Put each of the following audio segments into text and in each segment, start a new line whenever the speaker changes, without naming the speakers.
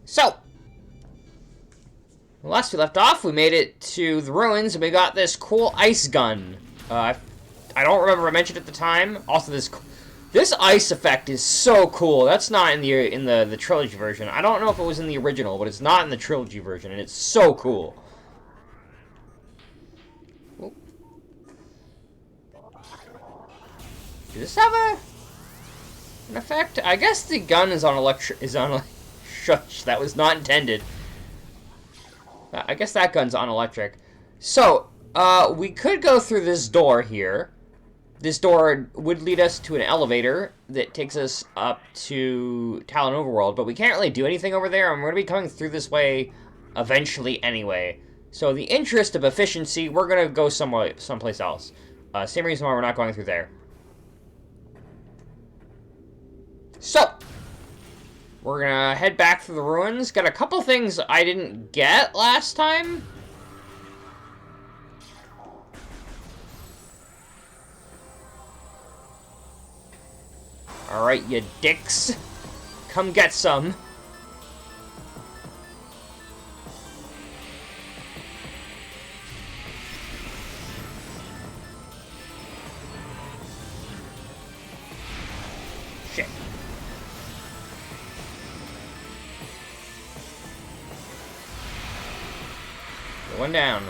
So, last we left off, we made it to the ruins, and we got this cool ice gun. I don't remember I mentioned it at the time. Also, this ice effect is so cool. That's not in the trilogy version. I don't know if it was in the original, but it's not in the trilogy version, and it's so cool. Oop. Does this have an effect? I guess the gun is on shush, that was not intended. I guess that gun's on electric. So, we could go through this door here. This door would lead us to an elevator that takes us up to Talon Overworld, but we can't really do anything over there, and we're going to be coming through this way eventually anyway. So, in the interest of efficiency, we're going to go someplace else. Same reason why we're not going through there. So, we're gonna head back through the ruins. Got a couple things I didn't get last time. Alright, you dicks. Come get some. Shit. One down.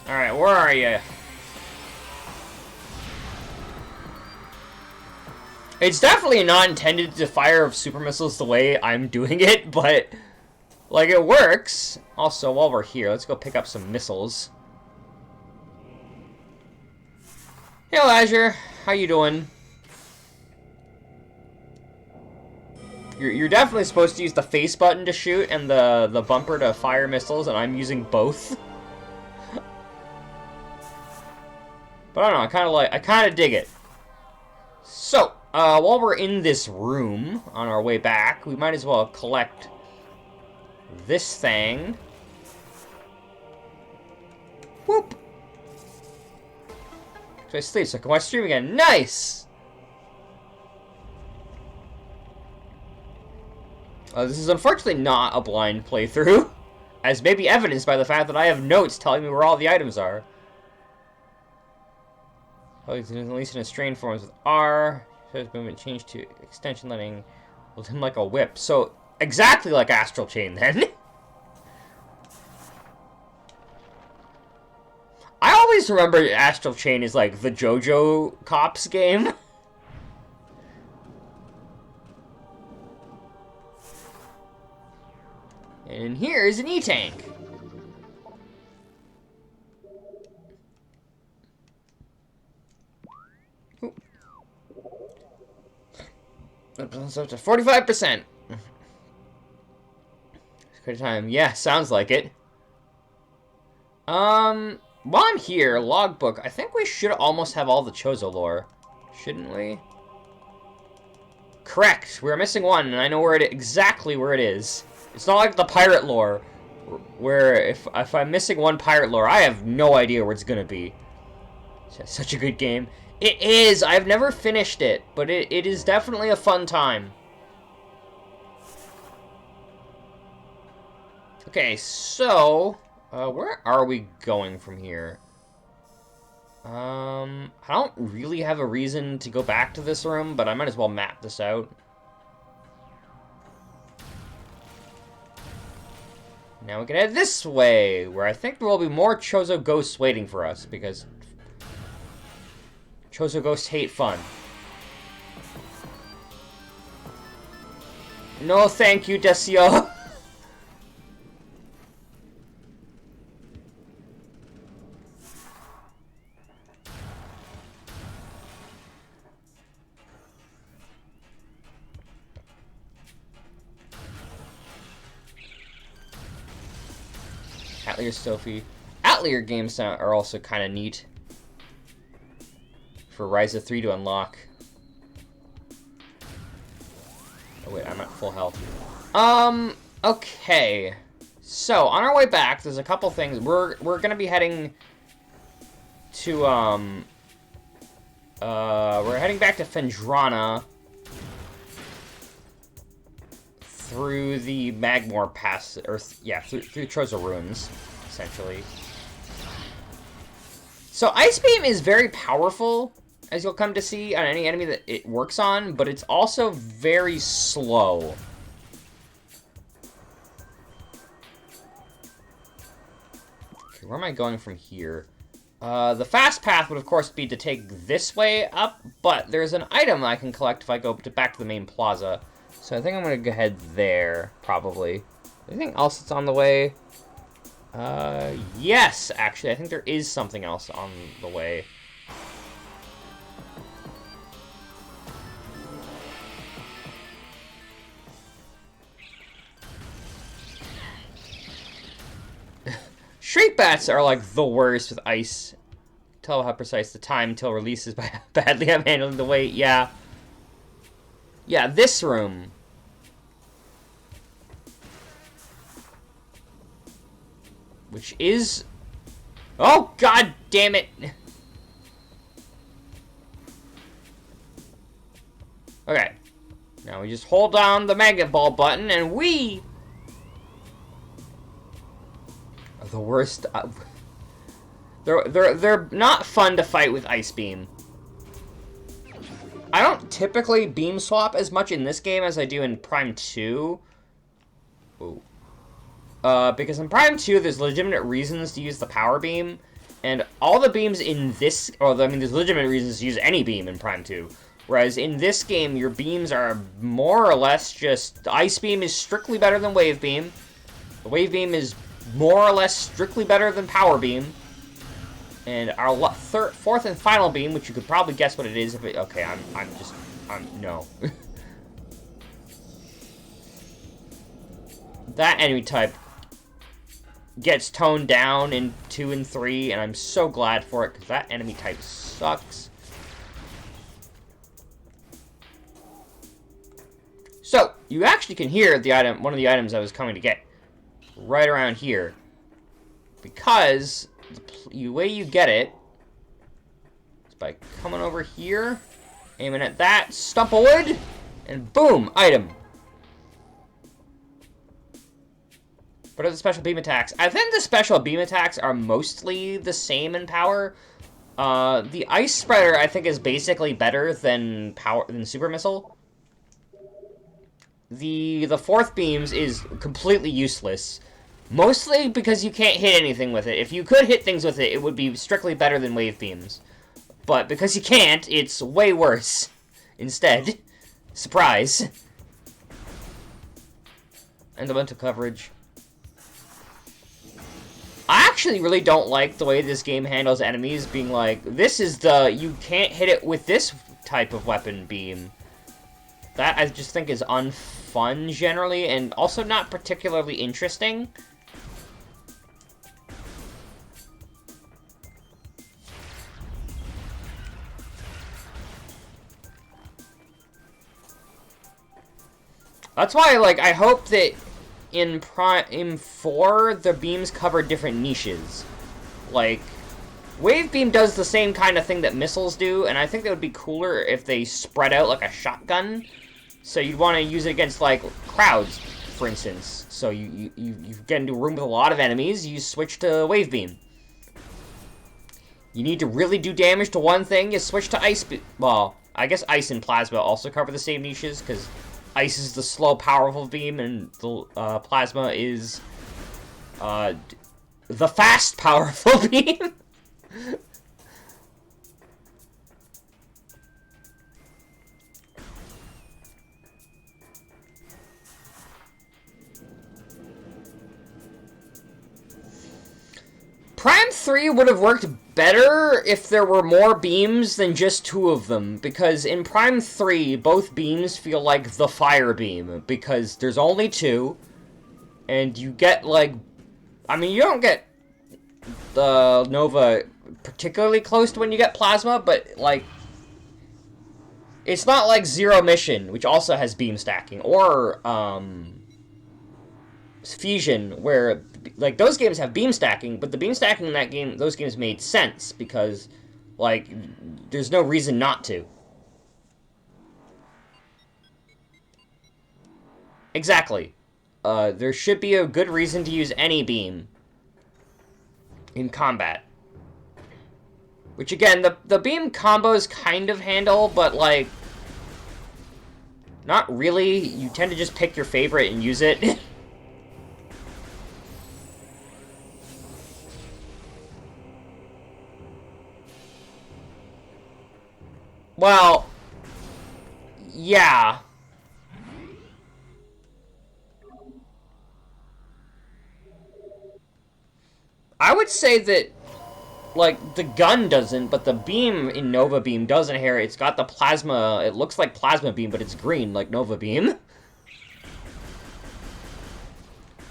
Alright, where are you? It's definitely not intended to fire super missiles the way I'm doing it, but like, it works. Also, while we're here, let's go pick up some missiles. Hello, Azure. How you doing? You're definitely supposed to use the face button to shoot and the bumper to fire missiles, and I'm using both. But I don't know, I kind of dig it. So, while we're in this room on our way back, we might as well collect this thing. Whoop! So I sleep, so I can watch stream again. Nice! This is unfortunately not a blind playthrough, as may be evidenced by the fact that I have notes telling me where all the items are. At least in a strained forms with R. Shows movement changed to extension letting hold him like a whip. So, exactly like Astral Chain, then. I always remember Astral Chain is like the JoJo Cops game. And here is an E-Tank. It's up to 45%. Good time. Yeah, sounds like it. While I'm here, logbook, I think we should almost have all the Chozo lore. Shouldn't we? Correct. We're missing one, and I know exactly where it is. It's not like the pirate lore, where if I'm missing one pirate lore, I have no idea where it's gonna be. It's such a good game. It is! I've never finished it, but it is definitely a fun time. Okay, so, where are we going from here? I don't really have a reason to go back to this room, but I might as well map this out. Now we can head this way, where I think there will be more Chozo ghosts waiting for us, because Chozo ghosts hate fun. No thank you, Desio. Atelier Sophie. Atelier games are also kind of neat for Rise of 3 to unlock. Oh, wait, I'm at full health. Okay. So, on our way back, there's a couple things. We're gonna be heading to, we're heading back to Fendrana through the Magmore Pass, or, yeah, through Troza Ruins, essentially. So, Ice Beam is very powerful, as you'll come to see on any enemy that it works on, but it's also very slow. Okay, where am I going from here? The fast path would, of course, be to take this way up, but there's an item I can collect if I go back to the main plaza. So I think I'm going to go ahead there, probably. Anything else that's on the way? Yes, actually. I think there is something else on the way. Street bats are like the worst with ice. Tell how precise the time until release is by how badly I'm handling the weight. Yeah. Yeah, this room. Which is... Oh, god damn it! Okay. Now we just hold down the magnet ball button and we... are the worst... They're not fun to fight with Ice Beam. I don't typically beam swap as much in this game as I do in Prime 2. Ooh. Because in Prime 2, there's legitimate reasons to use the power beam, and all the beams in this... I mean, there's legitimate reasons to use any beam in Prime 2. Whereas in this game, your beams are more or less just... Ice Beam is strictly better than Wave Beam. The Wave Beam is more or less strictly better than Power Beam. And our fourth and final beam, which you could probably guess what it is if it... Okay, no. That enemy type gets toned down in 2 and 3, and I'm so glad for it, because that enemy type sucks. So, you actually can hear the item, one of the items I was coming to get, right around here. Because the way you get it is by coming over here, aiming at that stump of wood, and boom, item. What are the special beam attacks? I think the special beam attacks are mostly the same in power. The ice spreader, I think, is basically better than super missile. The fourth beams is completely useless. Mostly because you can't hit anything with it. If you could hit things with it, it would be strictly better than wave beams. But because you can't, it's way worse. Instead. Surprise. Elemental coverage. I actually really don't like the way this game handles enemies being like, this is you can't hit it with this type of weapon beam. That I just think is unfun generally, and also not particularly interesting. That's why, like, I hope that in Prime 4, the beams cover different niches. Like, Wave Beam does the same kind of thing that missiles do, and I think that would be cooler if they spread out like a shotgun. So you'd want to use it against, like, crowds, for instance. So you get into a room with a lot of enemies, you switch to Wave Beam. You need to really do damage to one thing, you switch to Ice Beam. Well, I guess Ice and Plasma also cover the same niches, because Ice is the slow, powerful beam, and the Plasma is the fast, powerful beam. Prime 3 would have worked better if there were more beams than just 2 of them, because in Prime 3, both beams feel like the fire beam, because there's only 2, and you get, like... I mean, you don't get the Nova particularly close to when you get Plasma, but, like... It's not like Zero Mission, which also has beam stacking, or Fusion, where like those games have beam stacking, but the beam stacking in that game, those games made sense because like there's no reason not to. Exactly. There should be a good reason to use any beam in combat. Which again, the beam combos kind of handle, but like not really. You tend to just pick your favorite and use it. Well, yeah. I would say that, like, the gun doesn't, but the beam in Nova Beam doesn't here. It's got the plasma, it looks like plasma beam, but it's green, like Nova Beam.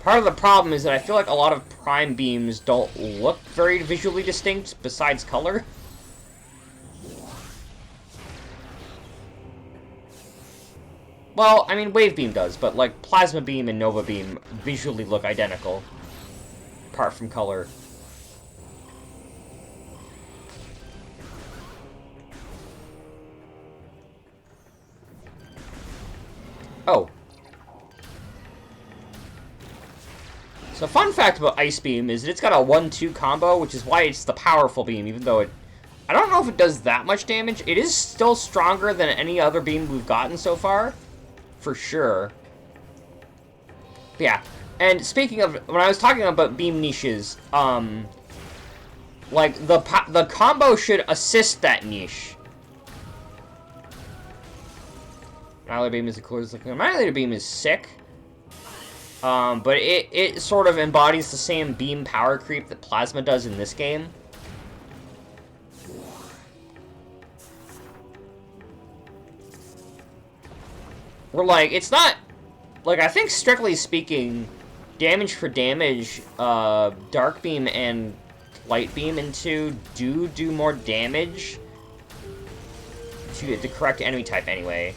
Part of the problem is that I feel like a lot of Prime beams don't look very visually distinct, besides color. Well, I mean, Wave Beam does, but, like, Plasma Beam and Nova Beam visually look identical, apart from color. Oh. So, fun fact about Ice Beam is that it's got a 1-2 combo, which is why it's the powerful beam, even though it... I don't know if it does that much damage. It is still stronger than any other beam we've gotten so far. For sure. But yeah. And speaking of... When I was talking about beam niches, like, the combo should assist that niche. Annihilator Beam is the coolest looking. Annihilator Beam is sick. But it sort of embodies the same beam power creep that Plasma does in this game. Where, like, it's not... Like, I think, strictly speaking, damage for damage, Dark Beam and Light Beam in 2 do more damage to the correct enemy type anyway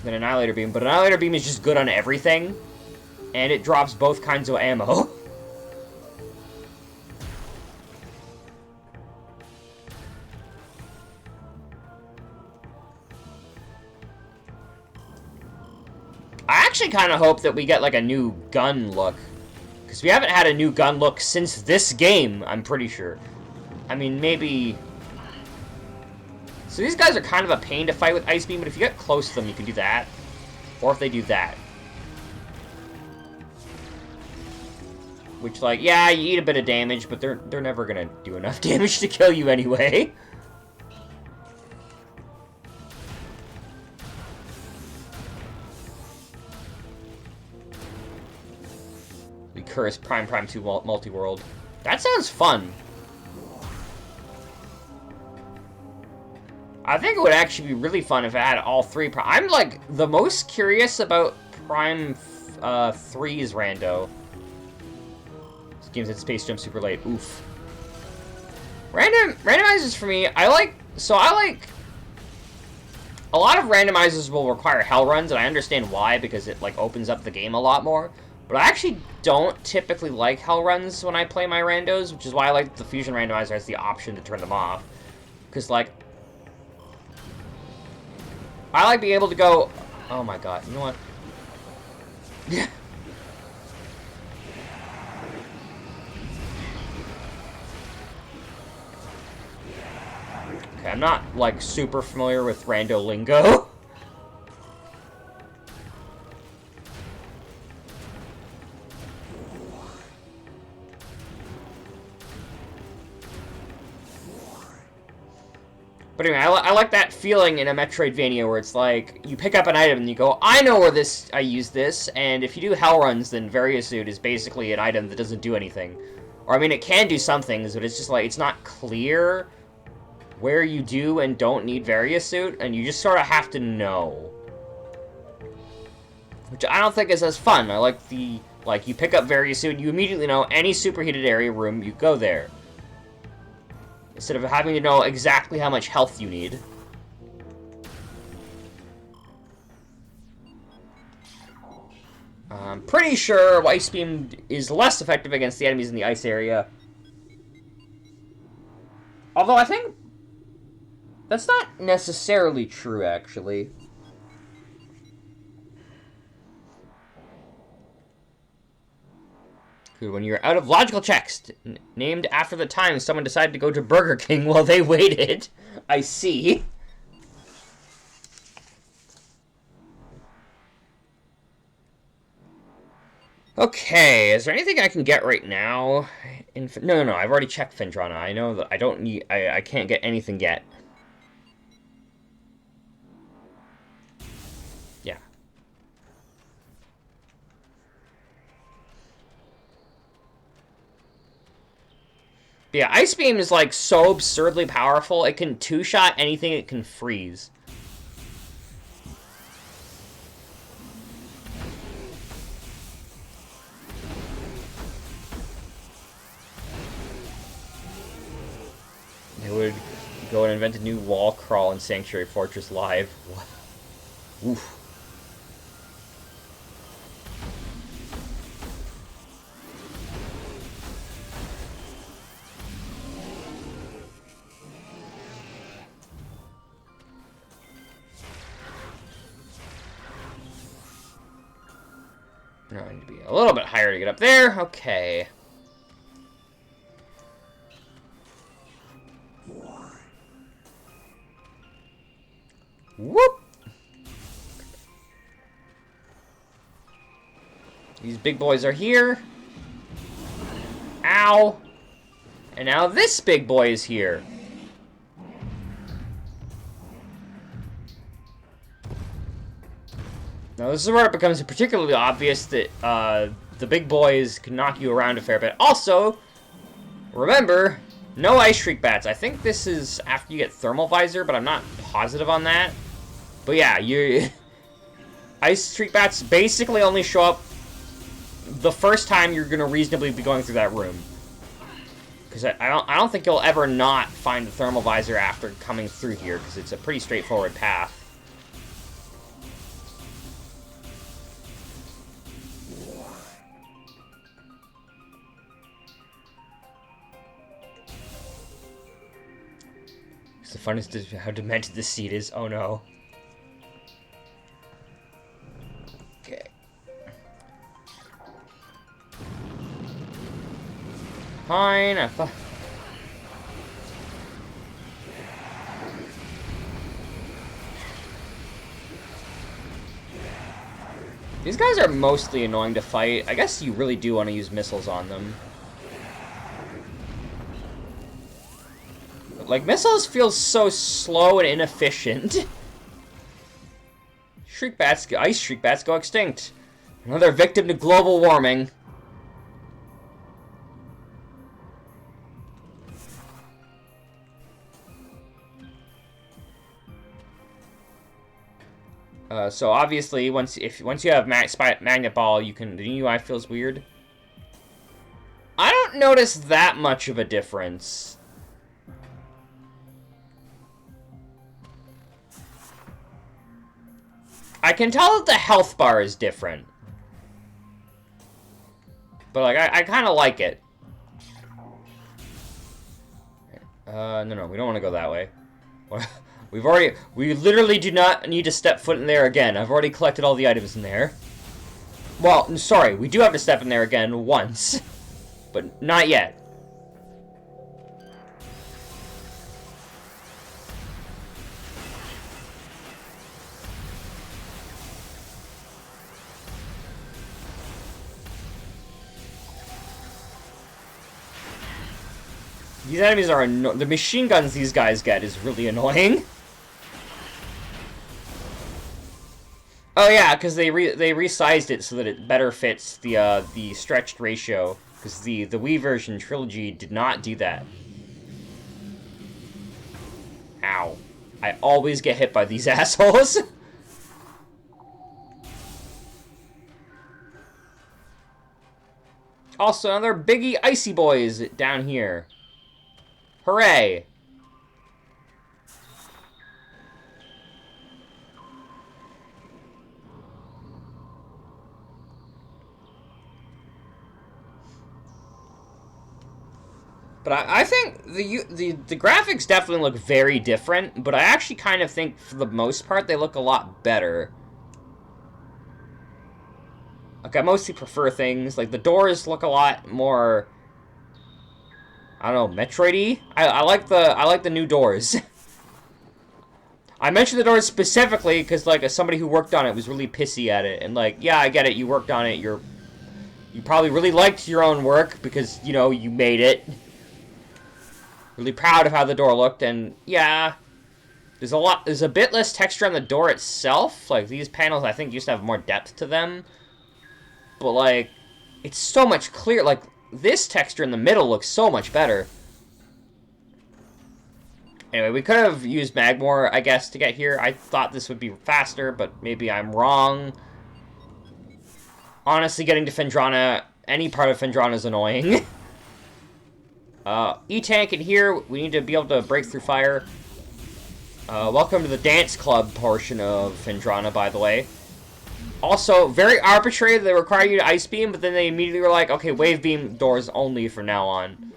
than Annihilator Beam. But Annihilator Beam is just good on everything. And it drops both kinds of ammo. I actually kind of hope that we get, like, a new gun look. Because we haven't had a new gun look since this game, I'm pretty sure. I mean, maybe... So these guys are kind of a pain to fight with Ice Beam, but if you get close to them, you can do that. Or if they do that. Which, like, yeah, you eat a bit of damage, but they're never gonna do enough damage to kill you anyway. The Cursed Prime 2 multi-world. That sounds fun. I think it would actually be really fun if it had all 3 Prime. I'm, like, the most curious about Prime 3's rando. Games at Space Jump super late. Oof. Randomizers for me, I like a lot of randomizers will require hell runs, and I understand why, because it like opens up the game a lot more. But I actually don't typically like hell runs when I play my randos, which is why I like the Fusion randomizer as the option to turn them off. Because like I like being able to go, oh my god, you know what? Yeah. Okay, I'm not, like, super familiar with rando lingo. But anyway, I like that feeling in a Metroidvania where it's like, you pick up an item and you go, I know where I use this, and if you do hell runs, then Variasuit is basically an item that doesn't do anything. Or, I mean, it can do some things, but it's just like, it's not clear where you do and don't need Variasuit, and you just sort of have to know. Which I don't think is as fun. I like the, like, you pick up Variasuit, you immediately know any superheated area room, you go there. Instead of having to know exactly how much health you need. I'm pretty sure Ice Beam is less effective against the enemies in the ice area. Although I think that's not necessarily true, actually. When you're out of logical checks, named after the time someone decided to go to Burger King while they waited. I see. Okay, is there anything I can get right now? No, I've already checked Findrana. I know that I don't need. I can't get anything yet. Yeah. But yeah, Ice Beam is like so absurdly powerful. It can two-shot anything it can freeze. They would go and invent a new wall crawl in Sanctuary Fortress Live. Oof. No, I need to be a little bit higher to get up there. Okay. Whoop! These big boys are here. Ow! And now this big boy is here. Now this is where it becomes particularly obvious that the big boys can knock you around a fair bit. Also, remember, no Ice Shriek Bats. I think this is after you get Thermal Visor, but I'm not positive on that. But yeah, Ice Shriek Bats basically only show up the first time you're gonna reasonably be going through that room. Because I don't think you'll ever not find the Thermal Visor after coming through here, because it's a pretty straightforward path. The funnest is how demented this seed is. Oh no. Okay. Fine. These guys are mostly annoying to fight. I guess you really do want to use missiles on them. Like, missiles feel so slow and inefficient. Ice Shriek Bats go extinct. Another victim to global warming. So obviously, once you have Magnet Ball, the UI feels weird. I don't notice that much of a difference. I can tell that the health bar is different. But, like, I kind of like it. No, we don't want to go that way. We literally do not need to step foot in there again. I've already collected all the items in there. Well, sorry, we do have to step in there again once. But not yet. These enemies are the machine guns these guys get is really annoying. Oh yeah, because they resized it so that it better fits the stretched ratio. Because the Wii version trilogy did not do that. Ow! I always get hit by these assholes. Also, another biggie icy boys down here. Hooray! But I think the graphics definitely look very different, but I actually kind of think, for the most part, they look a lot better. Like, I mostly prefer things. Like, the doors look a lot more... I don't know, Metroid-y? I like the new doors. I mentioned the doors specifically because, like, as somebody who worked on it was really pissy at it. And, like, yeah, I get it, you worked on it, you probably really liked your own work because, you know, you made it. Really proud of how the door looked, and yeah, there's a bit less texture on the door itself. Like, these panels, I think, used to have more depth to them. But, like, it's so much clearer. Like, this texture in the middle looks so much better. Anyway, we could have used Magmore, I guess, to get here. I thought this would be faster, but maybe I'm wrong. Honestly, getting to Phendrana, any part of Phendrana is annoying. E-Tank in here, we need to be able to break through fire. Welcome to the dance club portion of Phendrana, by the way. Also, very arbitrary, they require you to Ice Beam, but then they immediately were like, okay, Wave Beam doors only from now on.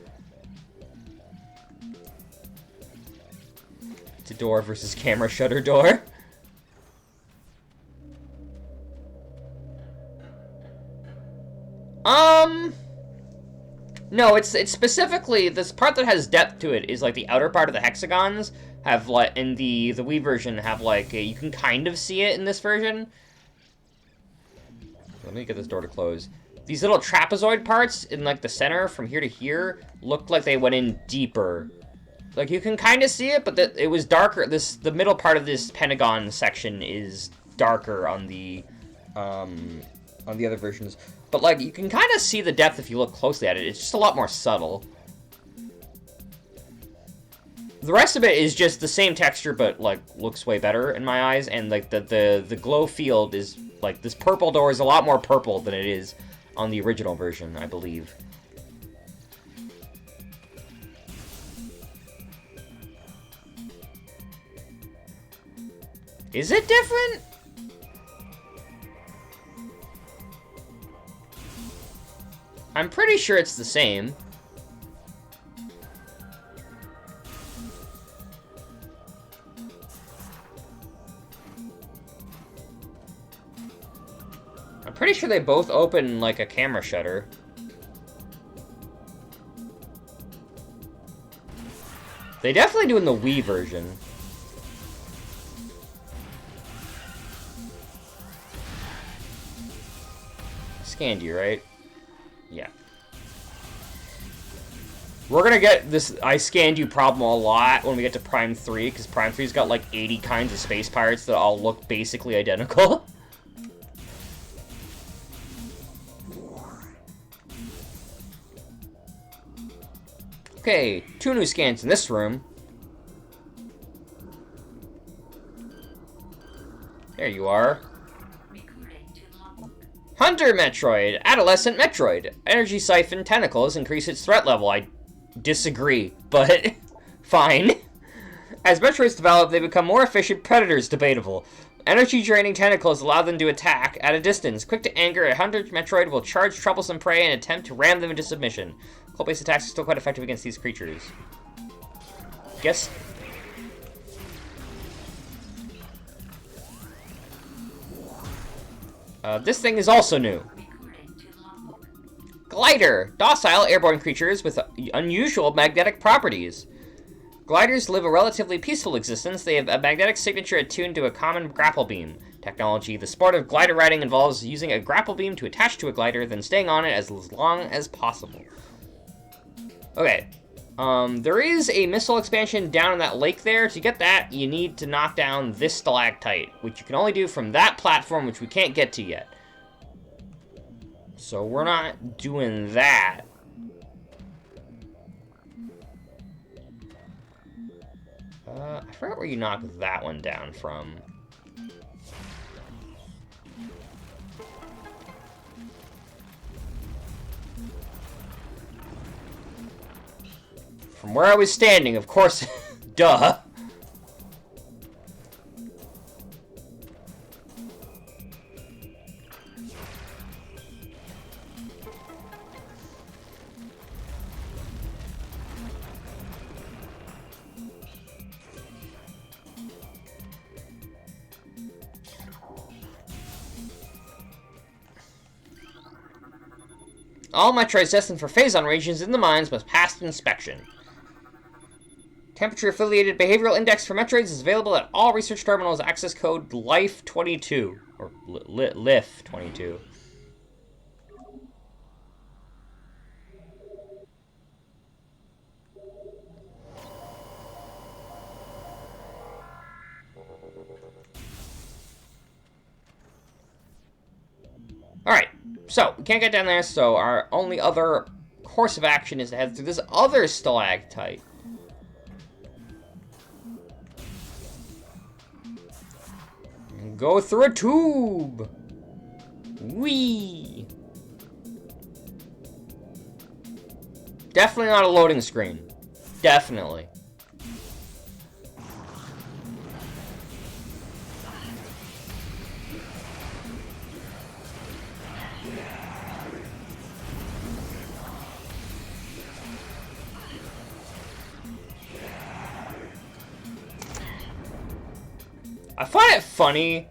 It's a door versus camera shutter door. No, it's specifically, this part that has depth to it is, like, the outer part of the hexagons have, like, in the Wii version, have, like, you can kind of see it in this version. Let me get this door to close. These little trapezoid parts in, like, the center from here to here looked like they went in deeper. Like, you can kind of see it, but it was darker. The middle part of this pentagon section is darker on the other versions. But, like, you can kind of see the depth if you look closely at it. It's just a lot more subtle. The rest of it is just the same texture, but, like, looks way better in my eyes. And, like, the glow field is, like, this purple door is a lot more purple than it is on the original version, I believe. Is it different? I'm pretty sure it's the same. I'm pretty sure they both open like a camera shutter. They definitely do in the Wii version. Scanned you, right? Yeah. We're gonna get this I scanned you problem a lot when we get to Prime 3, because Prime 3's got like 80 kinds of space pirates that all look basically identical. Okay, 2 new scans in this room. There you are. Hunter Metroid! Adolescent Metroid! Energy Siphon tentacles increase its threat level. I disagree, but fine. As Metroids develop, they become more efficient predators, debatable. Energy-draining tentacles allow them to attack at a distance. Quick to anger, a Hunter Metroid will charge troublesome prey and attempt to ram them into submission. Cold-based attacks are still quite effective against these creatures. Guess... this thing is also new. Glider! Docile airborne creatures with unusual magnetic properties. Gliders live a relatively peaceful existence. They have a magnetic signature attuned to a common grapple beam technology. The sport of glider riding involves using a grapple beam to attach to a glider, then staying on it as long as possible. Okay. There is a missile expansion down in that lake there. To get that, you need to knock down this stalactite, which you can only do from that platform, which we can't get to yet. So we're not doing that. I forgot where you knocked that one down from. From where I was standing, of course. Duh. All Metroids destined for phase-on regions in the mines must pass inspection. Temperature-affiliated behavioral index for Metroids is available at all research terminals. Access code LIFE22 or LIF22. Alright, so we can't get down there, so our only other course of action is to head through this other stalactite. And go through a tube! Whee! Definitely not a loading screen. Definitely. I find it funny,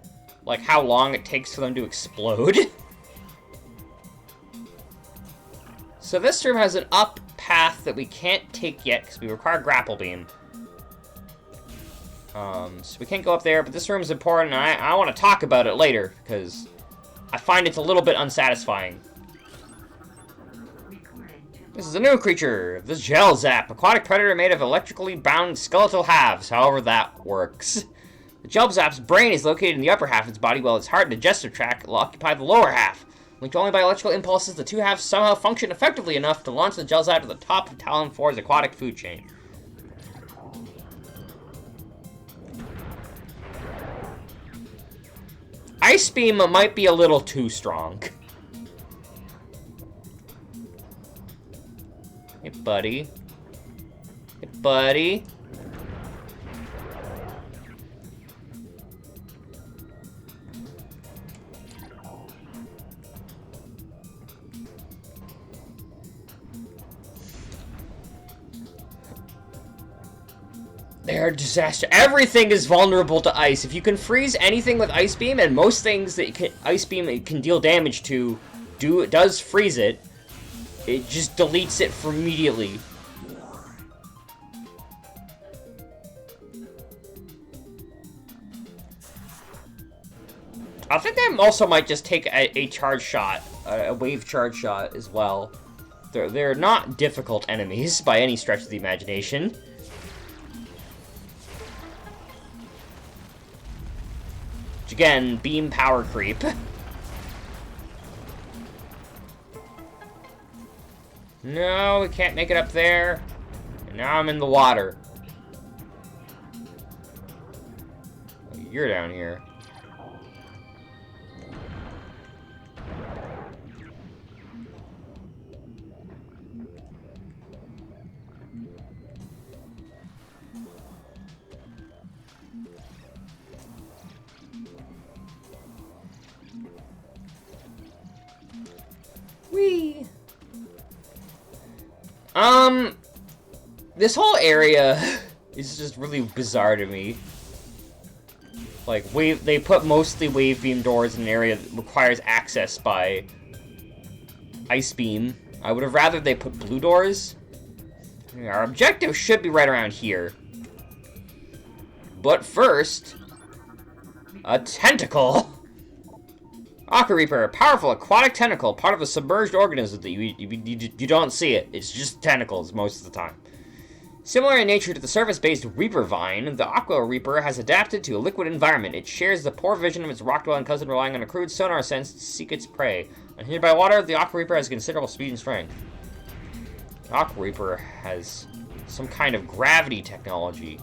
like, how long it takes for them to explode. So this room has an up path that we can't take yet, because we require grapple beam. So we can't go up there, but this room is important, and I want to talk about it later, because I find it's a little bit unsatisfying. This is a new creature, the Gel Zap, aquatic predator made of electrically bound skeletal halves, however that works. The Gel Zap's brain is located in the upper half of its body, while its heart and digestive tract will occupy the lower half. Linked only by electrical impulses, the two halves somehow function effectively enough to launch the Gel Zap to the top of Talon 4's aquatic food chain. Ice Beam might be a little too strong. Hey, buddy. Hey, buddy. They're a disaster. Everything is vulnerable to ice. If you can freeze anything with Ice Beam, and most things that Ice Beam can deal damage to, it does freeze it. It just deletes it immediately. I think they also might just take a charge shot, a wave charge shot as well. They're not difficult enemies by any stretch of the imagination. Again, beam power creep. No, we can't make it up there. And now I'm in the water. You're down here. Whee! This whole area is just really bizarre to me. Like, they put mostly wave beam doors in an area that requires access by Ice Beam. I would have rather they put blue doors. Our objective should be right around here. But first, a tentacle! Aqua Reaper, a powerful aquatic tentacle, part of a submerged organism that you don't see it. It's just tentacles most of the time. Similar in nature to the surface-based Reaper Vine, the Aqua Reaper has adapted to a liquid environment. It shares the poor vision of its rock-dwelling cousin, relying on a crude sonar sense to seek its prey. Unhindered by water, the Aqua Reaper has considerable speed and strength. The Aqua Reaper has some kind of gravity technology.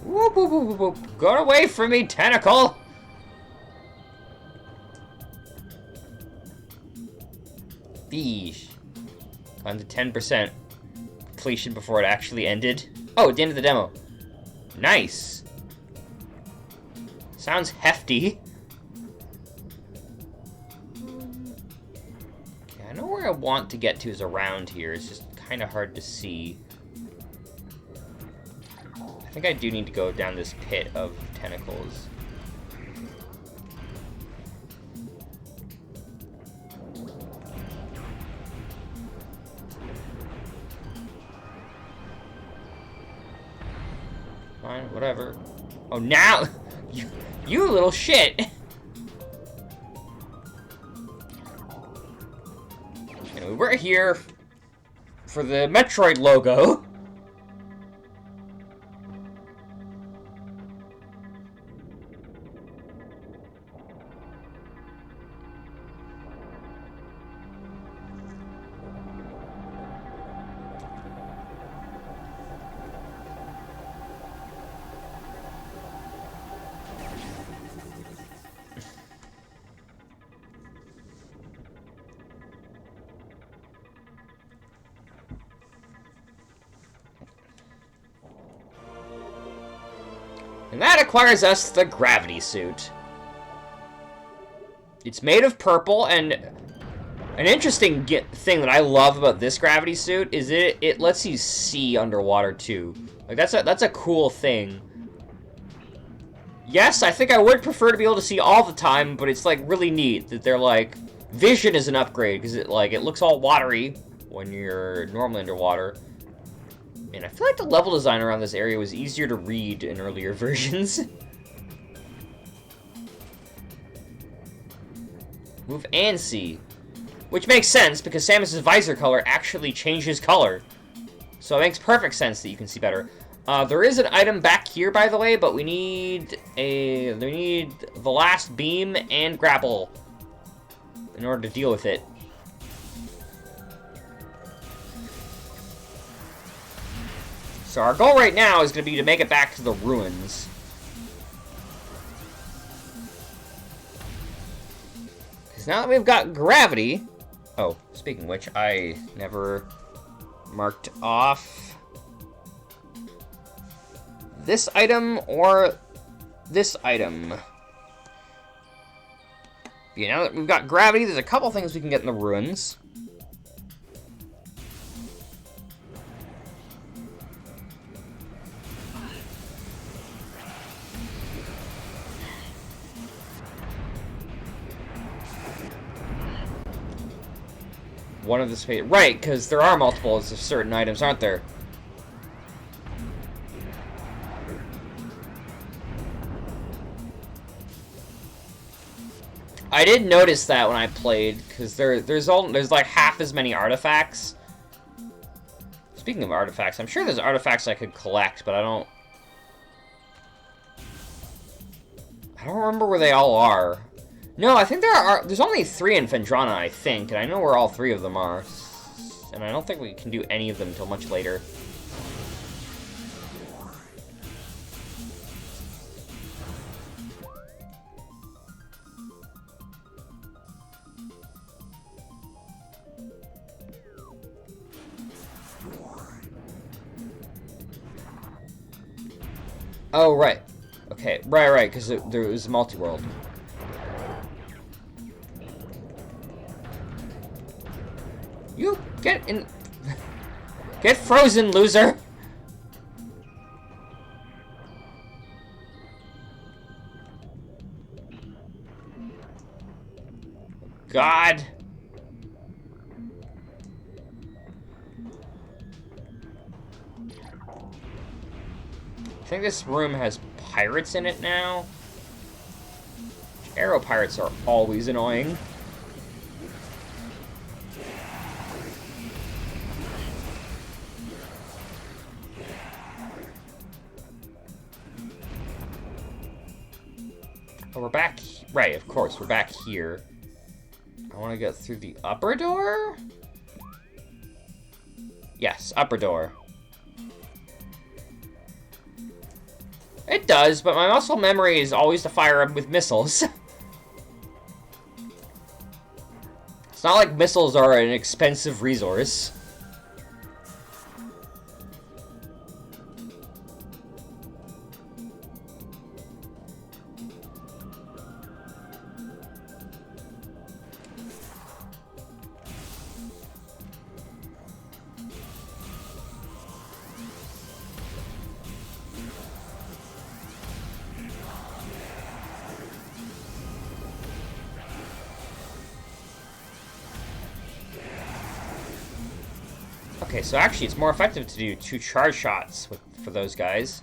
Whoop, whoop, whoop, whoop. Go away from me, tentacle! Beesh. On to 10% completion before it actually ended. Oh, at the end of the demo. Nice. Sounds hefty. Okay, I know where I want to get to is around here. It's just kind of hard to see. I think I do need to go down this pit of tentacles. Fine, whatever. Oh, now... You little shit! Anyway, we're here for the Metroid logo. And that acquires us the gravity suit. It's made of purple, and an interesting thing that I love about this gravity suit is it lets you see underwater too. Like that's a cool thing. Yes, I think I would prefer to be able to see all the time, but it's like really neat that they're like vision is an upgrade because it looks all watery when you're normally underwater. And I feel like the level design around this area was easier to read in earlier versions. Move and see. Which makes sense, because Samus's visor color actually changes color. So it makes perfect sense that you can see better. There is an item back here, by the way, but we need the last beam and grapple in order to deal with it. So our goal right now is going to be to make it back to the ruins. Because now that we've got gravity... Oh, speaking of which, I never marked off this item or this item. Yeah, now that we've got gravity, there's a couple things we can get in the ruins. One of the space... Right, because there are multiples of certain items, aren't there? I did notice that when I played, because there's like half as many artifacts. Speaking of artifacts, I'm sure there's artifacts I could collect, but I don't remember where they all are. No, I think there's only 3 in Phendrana, I think, and I know where all 3 of them are. And I don't think we can do any of them until much later. Oh, right. Okay, right, because there was multi-world. You get in... Get frozen, loser! God! I think this room has pirates in it now. Arrow pirates are always annoying. Oh, we're back. Right, of course, we're back here. I want to get through the upper door? Yes, upper door. It does, but my muscle memory is always to fire with missiles. It's not like missiles are an expensive resource. Okay, so actually it's more effective to do 2 charge shots for those guys.